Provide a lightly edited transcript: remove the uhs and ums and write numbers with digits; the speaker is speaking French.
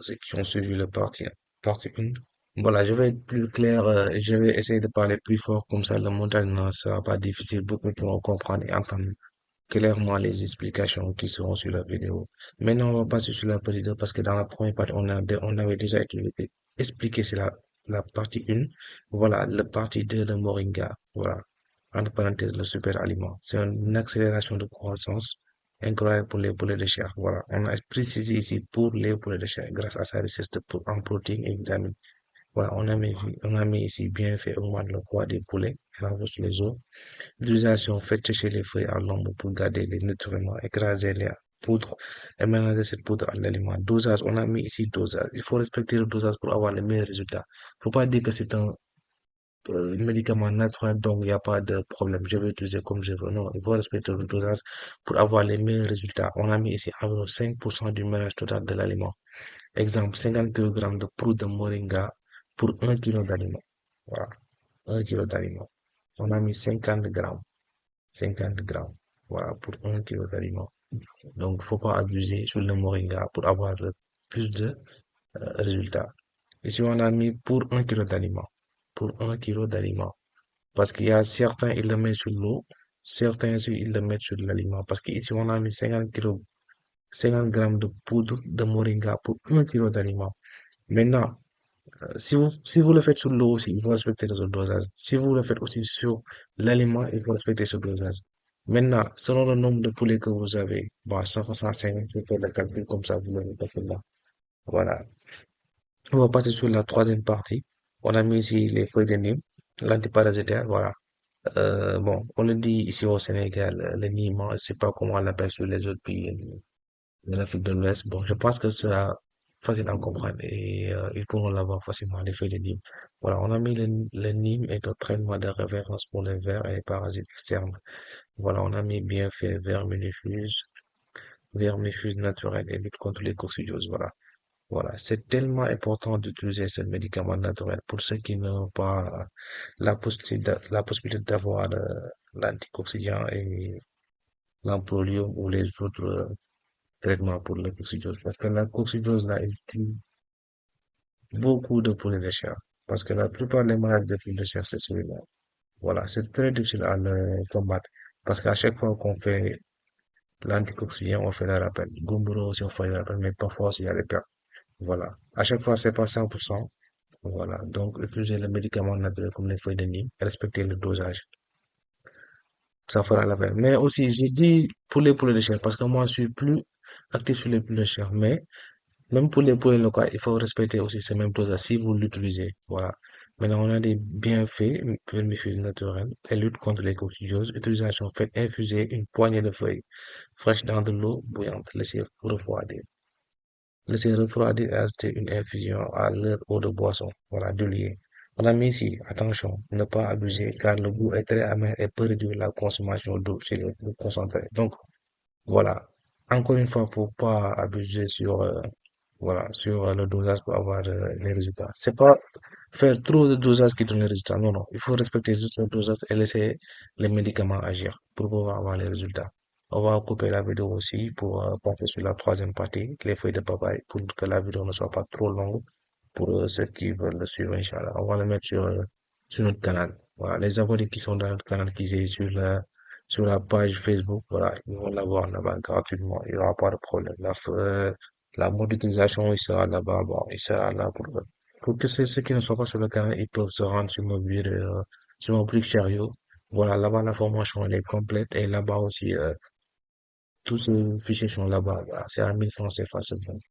ceux qui ont suivi le partie 1. Voilà, je vais être plus clair, je vais essayer de parler plus fort, comme ça le montage ne sera pas difficile, beaucoup pourront comprendre et entendre clairement les explications qui seront sur la vidéo. Maintenant, on va passer sur la partie 2 parce que dans la première partie, on avait déjà expliqué c'est la partie 1. Voilà, la partie 2 de Moringa. Voilà, entre parenthèses, le super aliment. C'est une accélération de croissance incroyable pour les poulets de chair. Voilà, on a précisé ici pour les poulets de chair grâce à sa richesse en protéines et vitamines. Voilà, on a mis ici bien fait augmente le poids des poulets et renforce les os. L'utilisation fait sécher les feuilles à l'ombre pour garder les nutriments, écraser les poudres et mélanger cette poudre à l'aliment. Dosage, on a mis ici dosage. Il faut respecter le dosage pour avoir les meilleurs résultats. Faut pas dire que c'est un médicament naturel, donc il n'y a pas de problème. Je vais utiliser comme je veux. Non, il faut respecter le dosage pour avoir les meilleurs résultats. On a mis ici environ 5% du mélange total de l'aliment. Exemple, 50 kg de poudre de moringa pour 1 kg d'aliment. Voilà, 1 kg d'aliment. On a mis 50 grammes. 50 grammes. Voilà, pour 1 kg d'aliments. Donc, faut pas abuser sur le moringa pour avoir le plus de résultats. Ici, on a mis pour 1 kg d'aliments. Pour 1 kg d'aliments. Parce qu'il y a certains, ils le mettent sur l'eau. Certains aussi, ils le mettent sur l'aliment. Parce qu'ici, on a mis 50 grammes de poudre de moringa pour 1 kg d'aliments. Maintenant, si vous le faites sur l'eau aussi, il faut respecter ce dosage. Si vous le faites aussi sur l'aliment, il faut respecter ce dosage. Maintenant, selon le nombre de poulets que vous avez, bon, 150, vous faites le calcul comme ça, vous le passez là. Voilà. On va passer sur la troisième partie. On a mis ici les feuilles de Nîmes, l'antiparasitaire, voilà. Bon, on le dit ici au Sénégal, le Nîmes, je sais pas comment on l'appelle sur les autres pays de l'Afrique de l'Ouest. Bon, je pense que c'est facile à comprendre et ils pourront l'avoir facilement, l'effet de Nîmes. Voilà, on a mis le Nîmes est un traitement de référence pour les vers et les parasites externes. Voilà, on a mis bien fait vermifuge naturel et lutte contre les coccidioses. Voilà. Voilà, c'est tellement important d'utiliser ce médicament naturel pour ceux qui n'ont pas la possibilité d'avoir l'anticoccidiant et l'amprolium ou les autres traitements pour la coccidiose. Parce que la coccidiose, là, elle tue beaucoup de poulets de chair. Parce que la plupart des maladies de poulets de chair, c'est celui-là. Voilà, c'est très difficile à le combattre. Parce qu'à chaque fois qu'on fait l'anticoccidiant, on fait le rappel. Gumburo aussi, on fait le rappel, mais parfois aussi, il y a des pertes. Voilà. À chaque fois, c'est pas 100%. Voilà. Donc, utiliser le médicament naturel comme les feuilles de Nîmes, respecter le dosage. Ça fera l'affaire. Mais aussi, j'ai dit pour les poulets de chair, parce que moi, je suis plus actif sur les poulets de chair. Mais, même pour les poulets locaux, il faut respecter aussi ce même dosage si vous l'utilisez. Voilà. Maintenant, on a des bienfaits, vermifuges naturels, et lutte contre les coccidioses. Utilisation, faites infuser une poignée de feuilles fraîches dans de l'eau bouillante. Laissez refroidir. Laissez refroidir et ajouter une infusion à leur eau de boisson. Voilà, de lier. On a mis ici, attention, ne pas abuser car le goût est très amer et peut réduire la consommation d'eau chez les plus concentrés. Donc, voilà. Encore une fois, faut pas abuser sur le dosage pour avoir les résultats. C'est pas faire trop de dosage qui donne les résultats. Non, non. Il faut respecter juste le dosage et laisser les médicaments agir pour pouvoir avoir les résultats. On va couper la vidéo aussi pour passer sur la troisième partie, les feuilles de papaye, pour que la vidéo ne soit pas trop longue pour ceux qui veulent le suivre, Inch'Allah. On va le mettre sur notre canal. Voilà. Les abonnés qui sont dans notre canal, qui sont sur la page Facebook, voilà, ils vont l'avoir là-bas gratuitement. Il n'y aura pas de problème. La mode d'utilisation, il sera là-bas. Bon, il sera là pour que ceux qui ne sont pas sur le canal, ils peuvent se rendre sur mon brique chariot. Voilà, là-bas, la formation, elle est complète. Et là-bas aussi, tous ces fichiers sont là-bas. Voilà, c'est à 1000 francs CFA seulement.